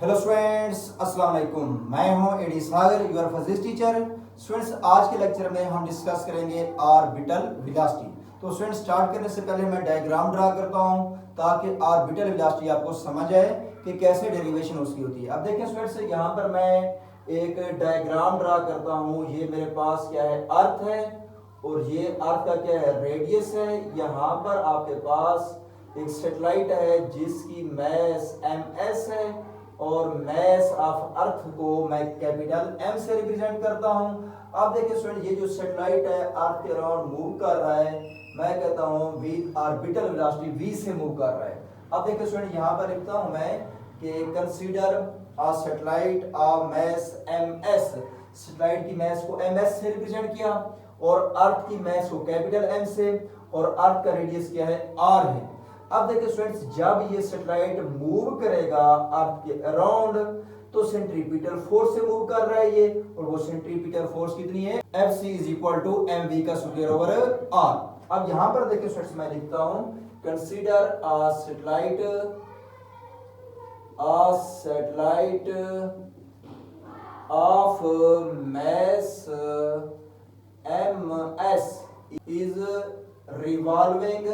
Hello students, अस्सलाम वालेकुम। मैं हूं AD Sagar, your physics teacher. Students, आज के लेक्चर में हम डिस्कस करेंगे ऑर्बिटल वेलोसिटी। तो स्टूडेंट्स, स्टार्ट करने से पहले मैं डायग्राम ड्रा करता हूं ताकि ऑर्बिटल वेलोसिटी आपको समझ आए कि कैसे डेरिवेशन उसकी होती है। अब देखें स्टूडेंट्स, यहाँ पर मैं एक डायग्राम ड्रा करता हूँ। ये मेरे पास क्या है, अर्थ है, और ये अर्थ का क्या है, रेडियस है। यहाँ पर आपके पास एक सैटेलाइट है जिसकी मैस ms है, और मैस ऑफ अर्थ को मैं कैपिटल M से रिप्रेजेंट करता हूं। अब देखिए स्टूडेंट, ये जो सैटेलाइट है अर्थ के अराउंड मूव कर रहा है, मैं कहता हूं विद ऑर्बिटल वेलोसिटी v से मूव कर रहा है। अब देखिए स्टूडेंट, यहां पर लिखता हूं मैं कि consider a satellite of mass ms। Satellite की मैस को ms से रिप्रेजेंट किया, और अर्थ की मैस को कैपिटल M से, और अर्थ का रेडियस क्या है, r है। अब देखिए स्टूडेंट्स, जब ये सैटेलाइट मूव करेगा अर्थ के अराउंड, तो सेंट्रीपिटल फोर्स से मूव कर रहा है ये, और वो सेंट्रीपिटल फोर्स कितनी है, Fc is equal to mv का स्क्वायर ओवर r। अब यहां पर देखिए स्टूडेंट्स, मैं लिखता हूं consider a satellite of mass ms is revolving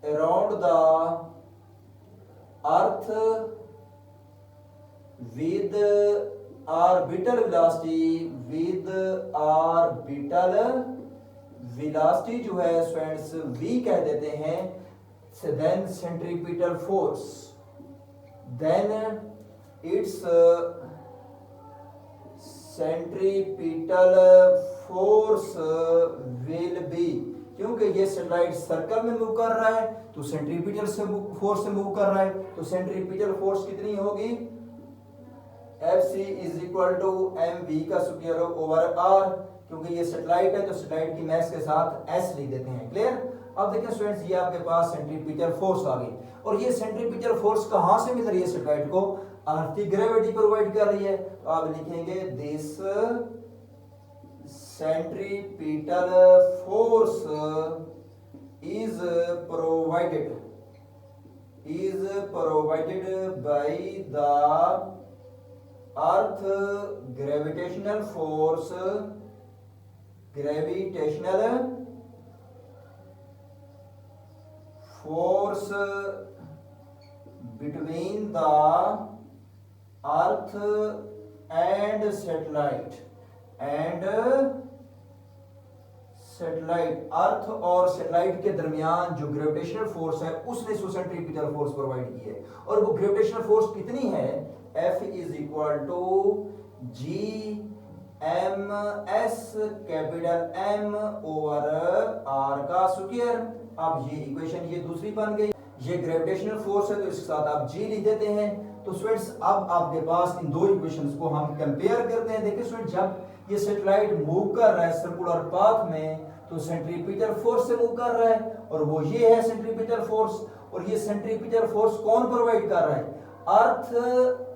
around the earth with orbital velocity जो है स्टूडेंट्स v कह देते हैं। then centripetal force, then its centripetal force will be, क्योंकि ये सैटेलाइट सर्कल में मूव कर रहा है तो सेंट्रीपिटल से फोर्स से मूव कर रहा है, तो सेंट्रीपिटल फोर्स कितनी होगी, Fc is equal to mv का स्क्वायर ओवर r। क्योंकि ये सैटेलाइट है तो सैटेलाइट की मैस के साथ s लिख देते हैं। क्लियर। अब देखिए स्टूडेंट्स, ये आपके पास सेंट्रीपिटल फोर्स आ गई, और ये सेंट्रीपिटल फोर्स कहां से मिल रही है सैटेलाइट को, अर्थ की ग्रेविटी प्रोवाइड कर रही है। तो आप लिखेंगे this centripetal force is provided by the earth gravitational force between the earth and satellite, अर्थ और सैटेलाइट के दरमियान जो ग्रेविटेशनल फोर्स है उसने सेंट्रीपिटल फोर्स प्रोवाइड की है, और वो ग्रेविटेशनल फोर्स कितनी है, F is equal to G ms capital M over R का स्क्वायर। अब ये इक्वेशन ये दूसरी बन गई, ये ग्रेविटेशनल फोर्स है तो इसके साथ आप G लिख देते हैं। तो स्टूडेंट्स, अब आपके पास इन दो इक्वेशंस को हम कंपेयर करते हैं। देखिए स्टूडेंट, जब ये सैटेलाइट मूव कर रहा है सर्कुलर पाथ में तो सेंट्रीपिटल फोर्स से मूव कर रहा है, और वो ये है सेंट्रीपिटल फोर्स। और ये सेंट्रीपिटल फोर्स कौन प्रोवाइड कर रहा है, अर्थ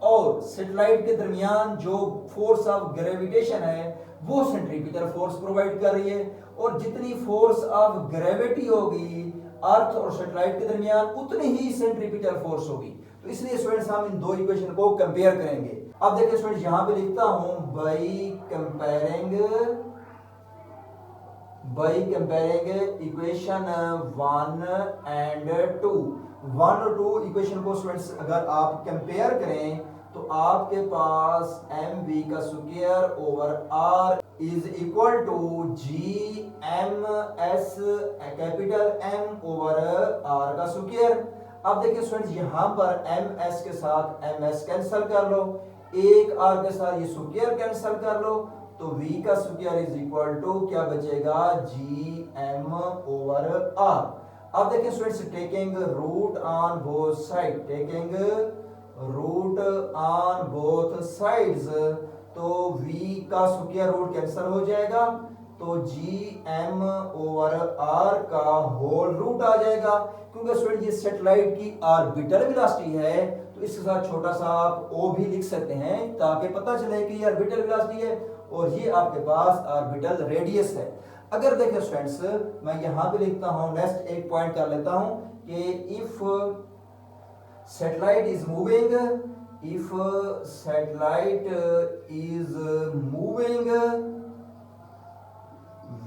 और सैटेलाइट के दरमियान जो फोर्स ऑफ ग्रेविटेशन है वो सेंट्रीपिटल फोर्स प्रोवाइड कर रही है, और जितनी फोर्स ऑफ ग्रेविटी होगी अर्थ और सैटेलाइट के दरमियान उतनी ही सेंट्रीपिटल फोर्स होगी। तो इसलिए स्टूडेंट्स, हम इन दो इक्वेशन को कंपेयर करेंगे। अब देखिए स्टूडेंट्स, यहां पे लिखता हूं बाई कंपेयरिंग इक्वेशन 1 एंड 2। 1 और 2 इक्वेशन को स्टूडेंट्स अगर आप कंपेयर करें तो आपके पास mv का square over r is equal to g ms capital M over r का स्क्वायर। अब देखिए स्टूडेंट्स, यहां पर ms के साथ ms कैंसिल कर लो, एक r के साथ ये स्क्वायर कैंसिल कर लो, तो v का स्क्वायर इज इक्वल टू क्या बचेगा, g m ओवर r। अब देखिए students, taking root on both sides, तो v का स्क्वायर रूट कैंसिल हो जाएगा, तो जी एम ओवर आर का होल रूट आ जाएगा। क्योंकि स्टूडेंट ये सैटेलाइट की ऑर्बिटल वेलोसिटी है तो इसके साथ छोटा सा आप ओ भी लिख सकते हैं ताकि पता चले कि ये ऑर्बिटल वेलोसिटी है और ये आपके पास ऑर्बिटल रेडियस है। अगर देखें स्टूडेंट्स मैं यहां पे लिखता हूं, नेक्स्ट एक पॉइंट कर लेता हूं कि if Satellite is moving. If satellite is moving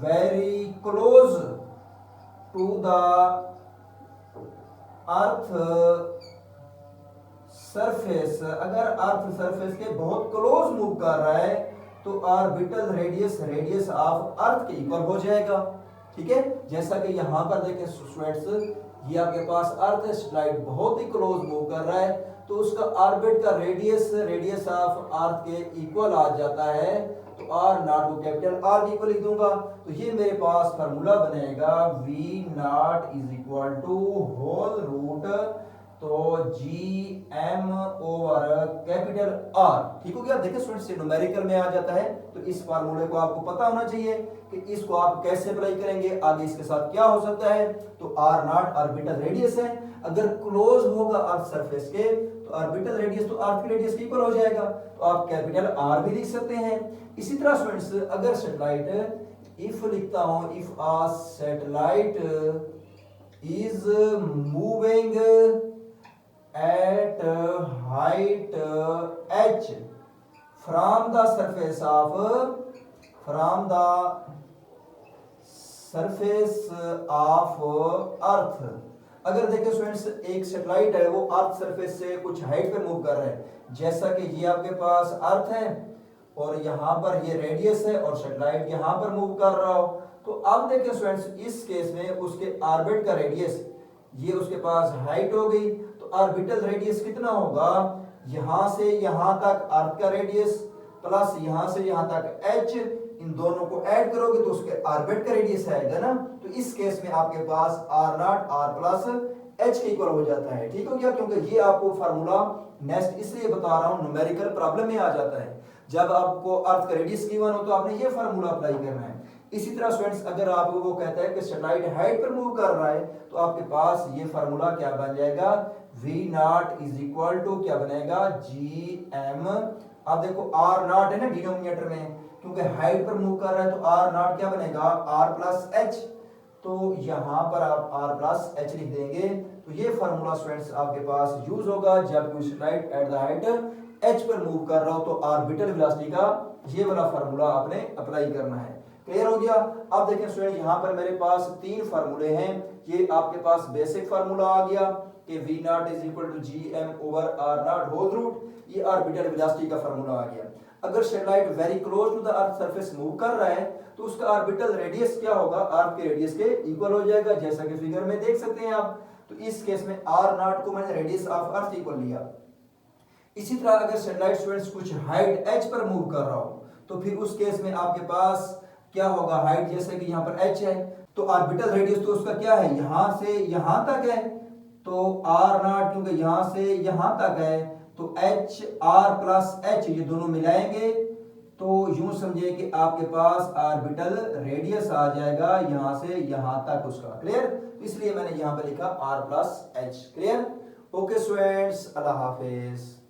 very close to the earth surface, अगर अर्थ सरफेस के बहुत क्लोज मूव कर रहा है तो orbital radius radius of earth के इक्वल हो जाएगा। ठीक है, जैसा कि यहां पर देखें स्टूडेंट्स, ये आपके पास अर्थ है, सैटेलाइट बहुत ही क्लोज मूव कर रहा है तो उसका ऑर्बिट का रेडियस रेडियस ऑफ अर्थ के इक्वल आ जाता है। तो आर नॉट को कैपिटल आर इक्वल लिख दूंगा, तो ये मेरे पास फार्मूला बनेगा V not is equal to whole root तो G M over capital R. ठीक हो गया। देखिए स्टूडेंट्स, ये न्यूमेरिकल में आ जाता है तो इस फार्मूले को आपको पता होना चाहिए कि इसको आप कैसे अप्लाई करेंगे, आगे इसके साथ क्या हो सकता है। तो आर नॉट ऑर्बिटल रेडियस है, अगर क्लोज होगा अर्थ सरफेस के तो ऑर्बिटल रेडियस तो अर्थ की रेडियस के इक्वल हो जाएगा, तो आप कैपिटल आर भी लिख सकते हैं। इसी तरह स्टूडेंट्स, अगर सैटेलाइट इफ लिखता हूं, if a satellite is moving at height h from the surface of earth। अगर देखें स्टूडेंट्स, एक सैटेलाइट है वो अर्थ सरफेस से कुछ हाइट पे मूव कर रहा है, जैसा कि ये आपके पास अर्थ है और यहाँ पर ये रेडियस है और सैटेलाइट यहाँ पर मूव कर रहा हो, तो अब देखें स्टूडेंट्स, इस केस में उसके ऑर्बिट का रेडियस, ये उसके पास हाइट हो गई, तो ऑर्बिटल रेडियस कितना होगा, यहां से यहां तक अर्थ का रेडियस प्लस यहां से यहां तक h, इन दोनों को ऐड करोगे तो उसके ऑर्बिट का रेडियस आएगा ना। तो इस केस में आपके पास R naught R plus h के इक्वल हो जाता है। ठीक हो गया, क्योंकि ये आपको फार्मूला नेक्स्ट इसलिए बता रहा हूं, न्यूमेरिकल प्रॉब्लम में आ जाता है, जब आपको अर्थ का रेडियस गिवन हो तो आपने ये फार्मूला अप्लाई करना है। इसी तरह स्टूडेंट्स, अगर आपको वो कहता है कि सैटेलाइट हाइट पर मूव कर रहा है तो आपके पास ये फार्मूला क्या बन जाएगा, v not is equal to क्या बनेगा, जी एम। अब देखो आर नॉट है ना डिनोमिनेटर में, क्योंकि हाइट पर मूव कर रहा है तो आर नॉट क्या बनेगा, आर प्लस एच, तो यहां पर आप आर प्लस एच लिख देंगे। तो ये फार्मूला स्टूडेंट्स आपके पास यूज होगा जब कोई satellite at the height H पर मूव कर रहा हो, तो ऑर्बिटल वेलोसिटी का ये वाला फार्मूला आपने अप्लाई करना है। क्लियर हो गया। अब देखें स्टूडेंट, यहाँ पर मेरे पास तीन फार्मूले हैं। ये आपके पास बेसिक फार्मूला आ गया कि v not is equal to G M over R not whole root, ये ऑर्बिटल वेलोसिटी का फार्मूला आ गया। अगर satellite very close to the earth surface move कर रहा है तो उसका ऑर्बिटल रेडियस क्या होगा, अर्थ के रेडियस के इक्वल हो जाएगा, जैसा कि फिगर में देख सकते हैं आप। तो इस केस में आर नॉट को मैंने रेडियस ऑफ अर्थ इक्वल लिया। इसी तरह अगर सैटेलाइट स्टूडेंट्स कुछ हाइट h पर मूव कर रहा हो तो फिर उस केस में आपके पास क्या होगा, हाइट जैसे कि यहाँ पर h है तो ऑर्बिटल रेडियस तो उसका क्या है, यहां से यहां तक है, तो आर नॉट क्योंकि यहां से यहां तक है तो h r प्लस h ये दोनों मिलाएंगे तो यूं समझिए कि आपके पास ऑर्बिटल रेडियस आ जाएगा यहां से यहां तक उसका। क्लियर, तो इसलिए मैंने यहां पे लिखा r plus h। Clear, okay students, अल्लाह हाफिज।